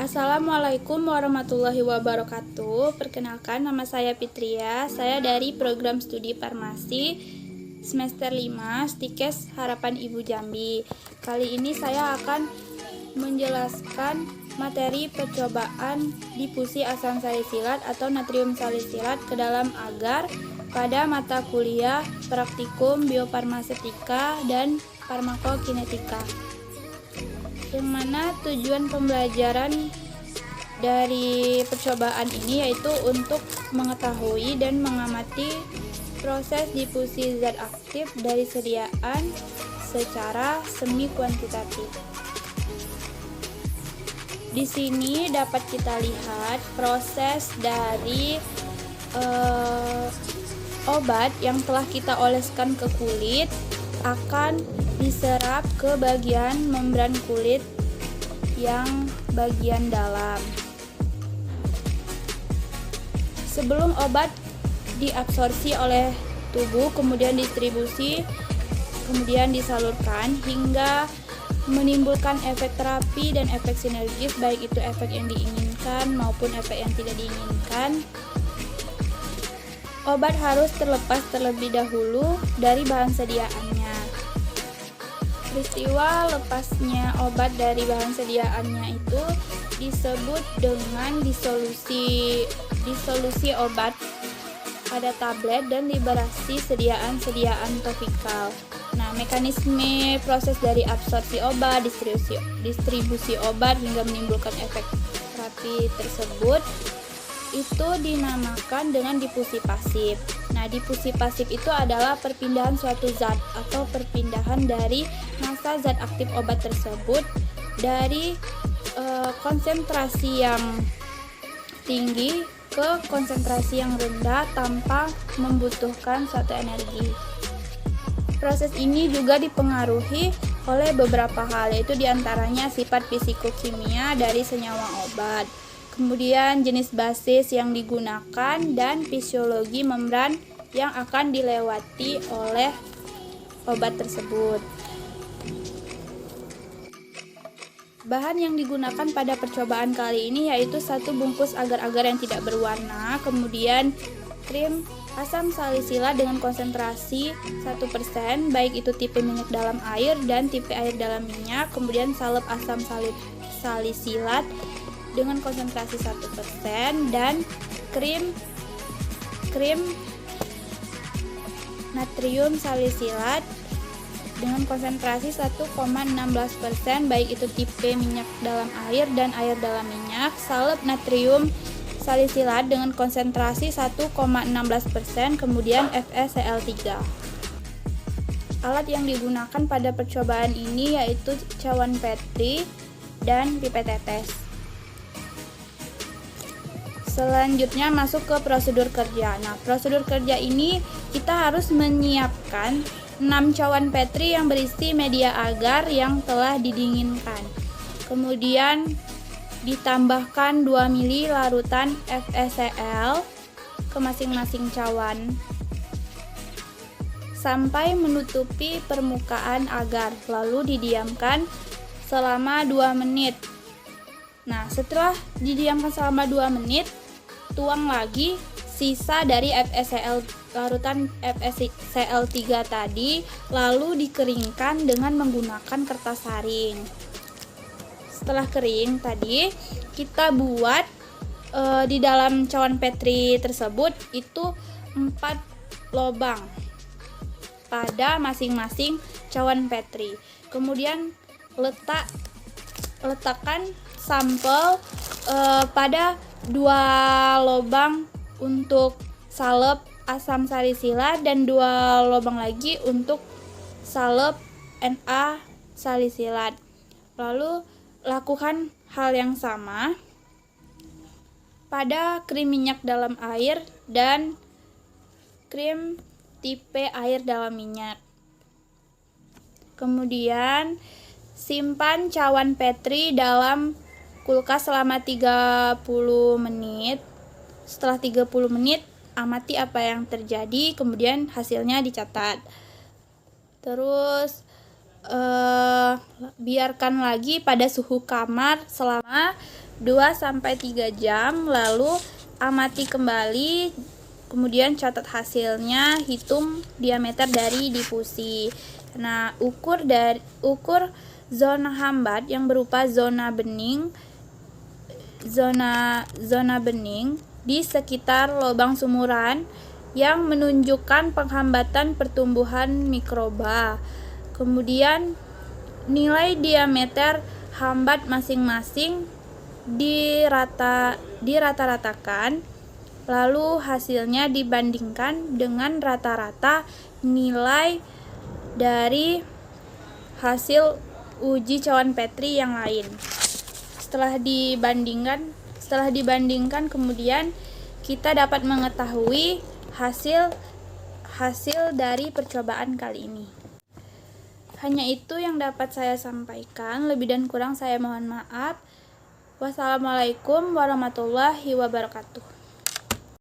Assalamualaikum warahmatullahi wabarakatuh. Perkenalkan, nama saya Fitria. Saya dari program studi farmasi semester 5 Stikes Harapan Ibu Jambi. Kali ini saya akan menjelaskan materi percobaan difusi asam salisilat atau natrium salisilat ke dalam agar pada mata kuliah praktikum biofarmasetika dan farmakokinetika, yang mana tujuan pembelajaran dari percobaan ini yaitu untuk mengetahui dan mengamati proses difusi zat aktif dari sediaan secara semi kuantitatif. Di sini dapat kita lihat proses dari obat yang telah kita oleskan ke kulit akan diserap ke bagian membran kulit yang bagian dalam. Sebelum obat diabsorpsi oleh tubuh, kemudian distribusi, kemudian disalurkan hingga menimbulkan efek terapi dan efek sinergis, baik itu efek yang diinginkan maupun efek yang tidak diinginkan. Obat harus terlepas terlebih dahulu dari bahan sediaannya. Peristiwa lepasnya obat dari bahan sediaannya itu disebut dengan disolusi obat pada tablet dan liberasi sediaan topikal. Nah, mekanisme proses dari absorpsi obat, distribusi obat hingga menimbulkan efek terapi tersebut itu dinamakan dengan difusi pasif. Nah, difusi pasif itu adalah perpindahan suatu zat atau perpindahan dari massa zat aktif obat tersebut dari konsentrasi yang tinggi ke konsentrasi yang rendah tanpa membutuhkan suatu energi. Proses ini juga dipengaruhi oleh beberapa hal, yaitu diantaranya sifat fisikokimia dari senyawa obat, kemudian jenis basis yang digunakan, dan fisiologi membran yang akan dilewati oleh obat tersebut. Bahan yang digunakan pada percobaan kali ini yaitu satu bungkus agar-agar yang tidak berwarna, kemudian krim asam salisilat dengan konsentrasi 1%, baik itu tipe minyak dalam air dan tipe air dalam minyak, kemudian salep asam salisilat dengan konsentrasi 1%, dan krim natrium salisilat dengan konsentrasi 1,16%, baik itu tipe minyak dalam air dan air dalam minyak, salep natrium salisilat dengan konsentrasi 1,16%, kemudian FeCl3. Alat yang digunakan pada percobaan ini yaitu cawan Petri dan pipet tetes. Selanjutnya masuk ke prosedur kerja. Nah, prosedur kerja ini kita harus menyiapkan 6 cawan Petri yang berisi media agar yang telah didinginkan. Kemudian ditambahkan 2 ml larutan FeCl ke masing-masing cawan sampai menutupi permukaan agar, lalu didiamkan selama 2 menit. Nah, setelah didiamkan selama 2 menit, tuang lagi sisa dari larutan FeCl3 tadi, lalu dikeringkan dengan menggunakan kertas saring. Setelah kering tadi, kita buat di dalam cawan Petri tersebut itu 4 lubang pada masing-masing cawan Petri. Kemudian letakkan sampel pada 2 lubang untuk salep asam salisilat dan 2 lubang lagi untuk salep Na salisilat. Lalu lakukan hal yang sama pada krim minyak dalam air dan krim tipe air dalam minyak. Kemudian simpan cawan Petri dalam kulkas selama 30 menit. Setelah 30 menit, amati apa yang terjadi, kemudian hasilnya dicatat. Terus biarkan lagi pada suhu kamar selama 2-3 jam, lalu amati kembali, kemudian catat hasilnya, hitung diameter dari difusi. Nah, ukur zona hambat yang berupa zona bening di sekitar lubang sumuran yang menunjukkan penghambatan pertumbuhan mikroba. Kemudian nilai diameter hambat masing-masing dirata-ratakan, lalu hasilnya dibandingkan dengan rata-rata nilai dari hasil uji cawan Petri yang lain. Setelah dibandingkan kemudian kita dapat mengetahui hasil dari percobaan kali ini. Hanya itu yang dapat saya sampaikan, lebih dan kurang saya mohon maaf. Wassalamualaikum warahmatullahi wabarakatuh.